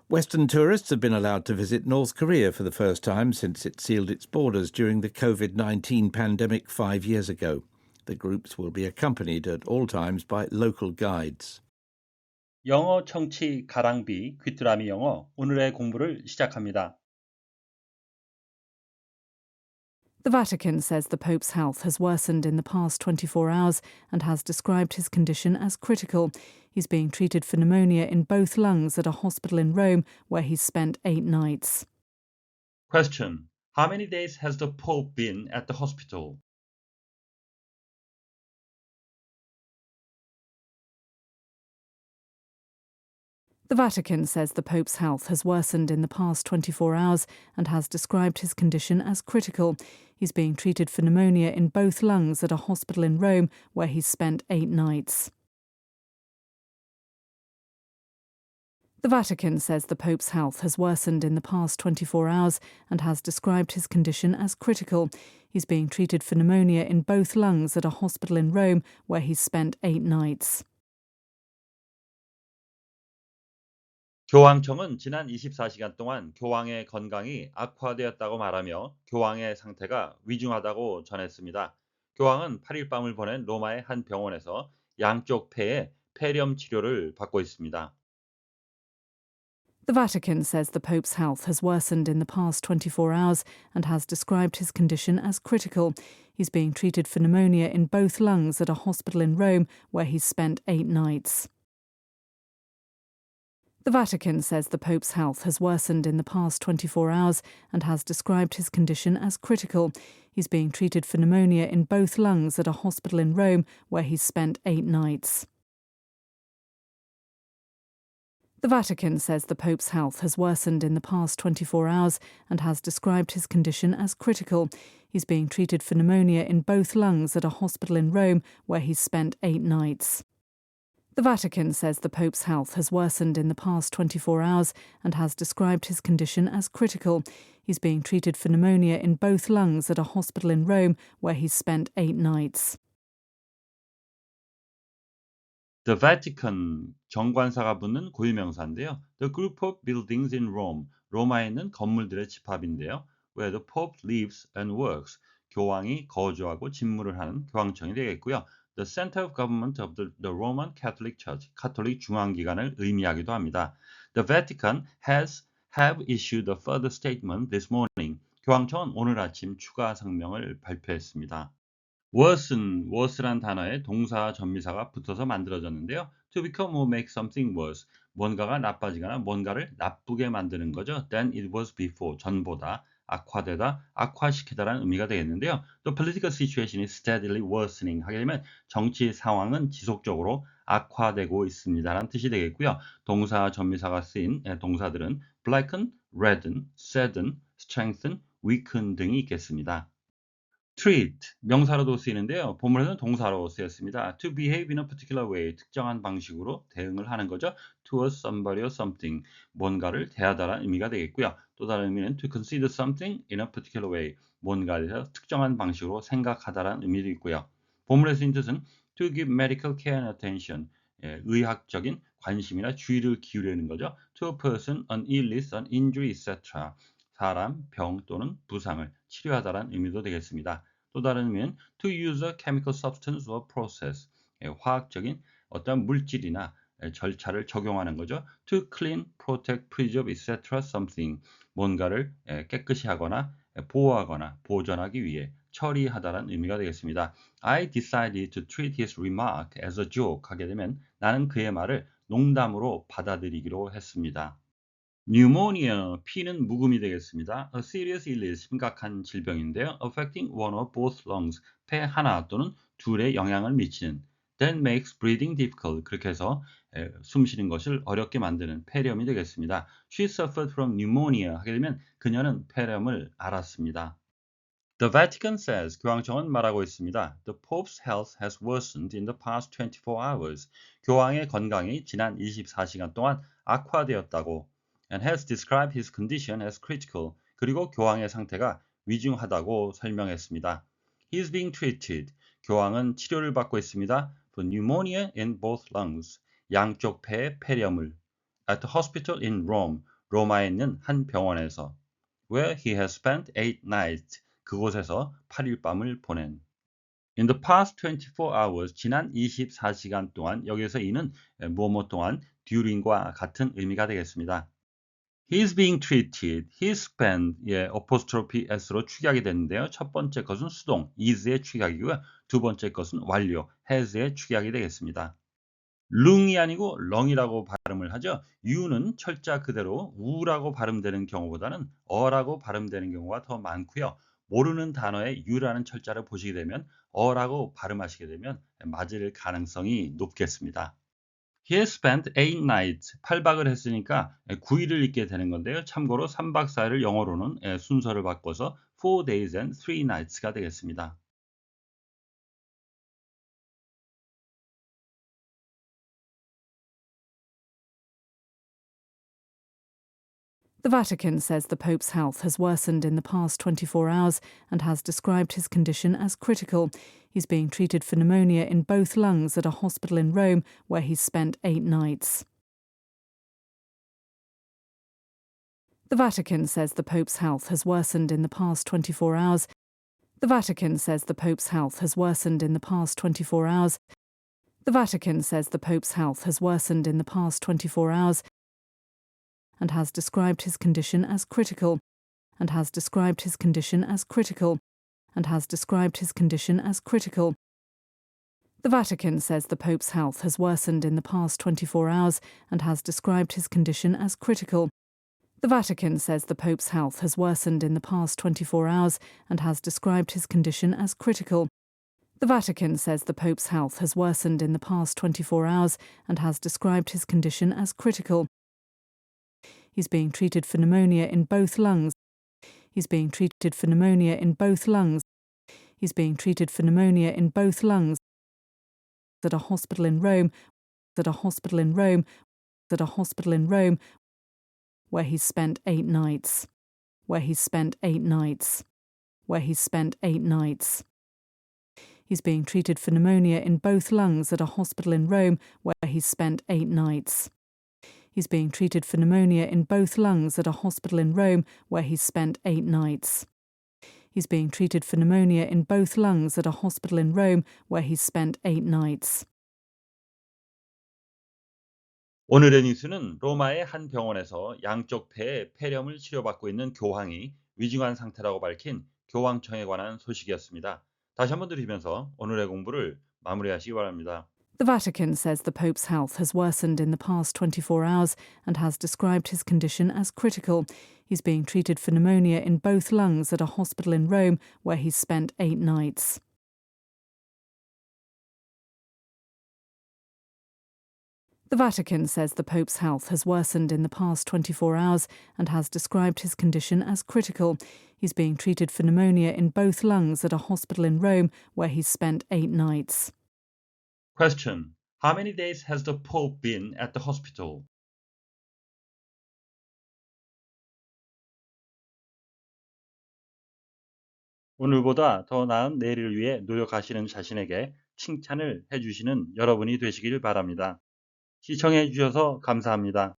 Western tourists have been allowed to visit North Korea for the first time since it sealed its borders during the COVID-19 pandemic 5 years ago. The groups will be accompanied at all times by local guides. 영어 청취 가랑비 귀뚜라미 영어 오늘의 공부를 시작합니다. The Vatican says the Pope's health has worsened in the past 24 hours and has described his condition as critical. He's being treated for pneumonia in both lungs at a hospital in Rome where he's spent 8 nights. Question. How many days has the Pope been at the hospital? The Vatican says the Pope's health has worsened in the past 24 hours and has described his condition as critical. He's being treated for pneumonia in both lungs at a hospital in Rome where he's spent 8 nights. The Vatican says the Pope's health has worsened in the past 24 hours and has described his condition as critical. He's being treated for pneumonia in both lungs at a hospital in Rome where he's spent 8 nights. 교황청은 지난 24시간 동안 교황의 건강이 악화되었다고 말하며 교황의 상태가 위중하다고 전했습니다. 교황은 8일 밤을 보낸 로마의 한 병원에서 양쪽 폐에 폐렴 치료를 받고 있습니다. The Vatican says the Pope's health has worsened in the past 24 hours and has described his condition as critical. He's being treated for pneumonia in both lungs at a hospital in Rome where he's spent 8 nights. The Vatican says the Pope's health has worsened in the past 24 hours and has described his condition as critical. He's being treated for pneumonia in both lungs at a hospital in Rome where he's spent 8 nights. The Vatican says the Pope's health has worsened in the past 24 hours and has described his condition as critical. He's being treated for pneumonia in both lungs at a hospital in Rome where he's spent 8 nights. The Vatican says the Pope's health has worsened in the past 24 hours and has described his condition as critical. He's being treated for pneumonia in both lungs at a hospital in Rome where he's spent 8 nights. The Vatican, 정관사가 붙는 고유명사인데요. The group of buildings in Rome, 로마에 있는 건물들의 집합인데요. Where the Pope lives and works, 교황이 거주하고 집무를 하는 교황청이 되겠고요. The center of government of the Roman Catholic Church, 가톨릭 중앙기관을 의미하기도 합니다. The Vatican have issued a further statement this morning. 교황청은 오늘 아침 추가 성명을 발표했습니다. worsen란 단어에 동사 전미사가 붙어서 만들어졌는데요. To become or make something worse, 뭔가가 나빠지거나 뭔가를 나쁘게 만드는 거죠. Than it was before, 전보다 악화되다, 악화시키다라는 의미가 되겠는데요. The political situation is steadily worsening 하게 되면 정치 상황은 지속적으로 악화되고 있습니다라는 뜻이 되겠고요. 동사 전미사가 쓰인 동사들은 blacken, redden, sadden, strengthen, weaken 등이 있겠습니다. treat, 명사로도 쓰이는데요. 본문에서는 동사로 쓰였습니다. To behave in a particular way, 특정한 방식으로 대응을 하는 거죠. Towards somebody or something, 뭔가를 대하다라는 의미가 되겠고요. 또 다른 의미는 to consider something in a particular way, 뭔가에 대해서 특정한 방식으로 생각하다라는 의미도 있고요. 본문에서 쓰인 뜻은 to give medical care and attention, 의학적인 관심이나 주의를 기울이는 거죠. To a person, an illness, an injury, etc. 사람, 병 또는 부상을 치료하다라는 의미도 되겠습니다. 또 다른 의미는 to use a chemical substance or process, 화학적인 어떤 물질이나 절차를 적용하는 거죠. To clean, protect, preserve, etc. something, 뭔가를 깨끗이 하거나 보호하거나 보존하기 위해 처리하다라는 의미가 되겠습니다. I decided to treat his remark as a joke 하게 되면 나는 그의 말을 농담으로 받아들이기로 했습니다. pneumonia, P는 묵음이 되겠습니다. A serious illness, 심각한 질병인데요. affecting one or both lungs, 폐 하나 또는 둘에 영향을 미치는 that makes breathing difficult, 그렇게 해서 숨 쉬는 것을 어렵게 만드는 폐렴이 되겠습니다. She suffered from pneumonia 하게 되면 그녀는 폐렴을 앓았습니다. The Vatican says, 교황청은 말하고 있습니다. The Pope's health has worsened in the past 24 hours. 교황의 건강이 지난 24시간 동안 악화되었다고 and has described his condition as critical. 그리고 교황의 상태가 위중하다고 설명했습니다. He is being treated. 교황은 치료를 받고 있습니다. For pneumonia in both lungs. 양쪽 폐의 폐렴을. At the hospital in Rome. 로마에 있는 한 병원에서 where he has spent 8 nights 그곳에서 8일 밤을 보낸 In the past 24 hours 지난 24시간 동안 여기서 이는 뭐뭐 동안 during과 같은 의미가 되겠습니다. He's being treated. He's spent apostrophe s로 축약이 되는데요. 첫 번째 것은 수동 is의 축약이고요. 두 번째 것은 완료 has의 축약이 되겠습니다. 룽이 아니고 렁이라고 발음을 하죠. u는 철자 그대로 우라고 발음되는 경우보다는 어라고 발음되는 경우가 더 많고요. 모르는 단어에 u라는 철자를 보시게 되면 어라고 발음하시게 되면 맞을 가능성이 높겠습니다. He spent 8 nights. 8박을 했으니까 9일을 있게 되는 건데요. 참고로 3박 4일을 영어로는 순서를 바꿔서 4 days and 3 nights가 되겠습니다. The Vatican says the Pope's health has worsened in the past 24 hours and has described his condition as critical. He's being treated for pneumonia in both lungs at a hospital in Rome where he's spent 8 nights. The Vatican says the Pope's health has worsened in the past 24 hours. The Vatican says the Pope's health has worsened in the past 24 hours. The Vatican says the Pope's health has worsened in the past 24 hours and has described his condition as critical, and has described his condition as critical, and has described his condition as critical. The Vatican says the Pope's health has worsened in the past 24 hours and has described his condition as critical. The Vatican says the Pope's health has worsened in the past 24 hours and has described his condition as critical. The Vatican says the Pope's health has worsened in the past 24 hours and has described his condition as critical. He's being treated for pneumonia in both lungs. He's being treated for pneumonia in both lungs. He's being treated for pneumonia in both lungs at a hospital in Rome, at a hospital in Rome, at a hospital in Rome, where he's spent 8 nights, where he's spent 8 nights, where he's spent 8 nights. He's being treated for pneumonia in both lungs at a hospital in Rome, where he's spent 8 nights. He's being treated for pneumonia in both lungs at a hospital in Rome, where he's spent 8 nights. He's being treated for pneumonia in both lungs at a hospital in Rome, where he's spent 8 nights. 오늘의 뉴스는 로마의 한 병원에서 양쪽 폐에 폐렴을 치료받고 있는 교황이 위중한 상태라고 밝힌 교황청에 관한 소식이었습니다. 다시 한번 들으시면서 오늘의 공부를 마무리하시기 바랍니다. The Vatican says the Pope's health has worsened in the past 24 hours and has described his condition as critical. He's being treated for pneumonia in both lungs at a hospital in Rome, where he's spent 8 nights. The Vatican says the Pope's health has worsened in the past 24 hours and has described his condition as critical. He's being treated for pneumonia in both lungs at a hospital in Rome, where he's spent 8 nights. Question. How many days has the Pope been at the hospital? 오늘보다 더 나은 내일을 위해 노력하시는 자신에게 칭찬을 해주시는 여러분이 되시길 바랍니다. 시청해 주셔서 감사합니다.